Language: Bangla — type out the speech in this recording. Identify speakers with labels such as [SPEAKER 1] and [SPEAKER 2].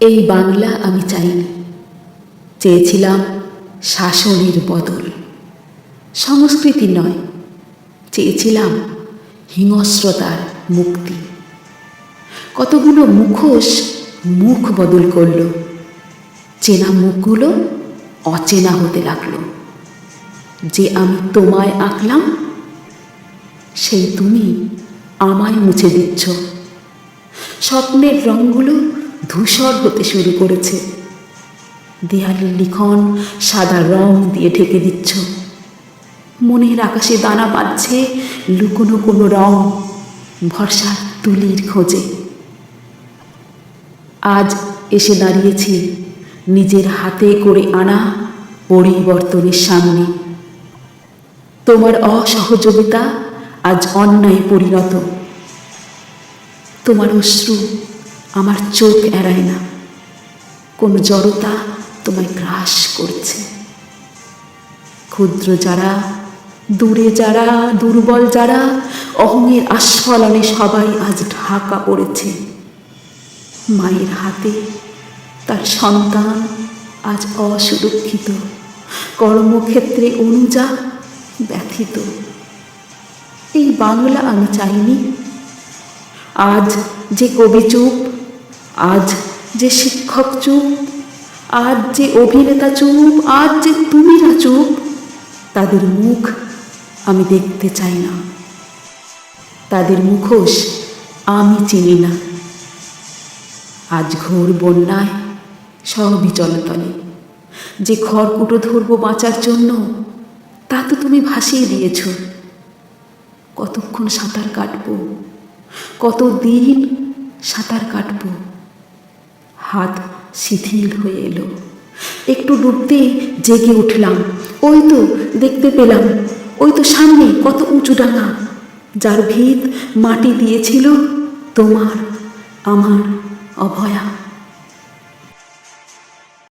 [SPEAKER 1] এই বাংলা আমি চাইনি। চেয়েছিলাম শাসনের বদল, সংস্কৃতি নয়। চেয়েছিলাম হিংস্রতার মুক্তি। কতগুলো মুখোশ মুখ বদল করল, চেনা মুখগুলো অচেনা হতে লাগলো। যে আমি তোমায় আঁকলাম, সেই তুমি আমায় মুছে দিচ্ছ। স্বপ্নের রঙগুলো ধূসর হতে শুরু করেছে। দেয়ালের লিখন সাদা রং দিয়ে ঢেকে দিচ্ছ। মনের আকাশে দানা বাঁধছে লুকোনো কোনো রং, ভরসার তুলির খোঁজে। আজ এসে দাঁড়িয়েছি নিজের হাতে করে আনা পরিবর্তনের সামনে। তোমার অসহযোগিতা আজ অন্যায় পরিণত। তোমার অশ্রু আমার চোখ এড়ায় না। কোনো জড়তা তোমায় গ্রাস করছে। ক্ষুদ্র যারা, দূরে যারা, দুর্বল যারা, অহংয়ের আস্ফলনে সবাই আজ ঢাকা পড়েছে। মায়ের হাতে তার সন্তান আজ অসুরক্ষিত। কর্মক্ষেত্রে অনুজা ব্যথিত। এই বাংলা আমি চাইনি। আজ যে কবি চুপ, আজ যে শিক্ষক চুপ, আজ যে অভিনেতা চুপ, আজ যে তুমিরা চুপ, তাদের মুখ আমি দেখতে চাই না। তাদের মুখোশ আমি চিনি না। আজ ঘোর বন্যায় সবই জলতলে। যে খড়কুটো ধরবো বাঁচার জন্য, তা তো তুমি ভাসিয়ে দিয়েছ। কতক্ষণ সাঁতার কাটবো, কতদিন সাঁতার কাটবো। হাত শিথিল হয়ে এলো। একটু ডুবতেই জেগে উঠলাম। ওই তো দেখতে পেলাম, ওই তো সামনে কত উঁচু ডাঙা, যার ভিত মাটি দিয়েছিল তোমার আমার অভয়া।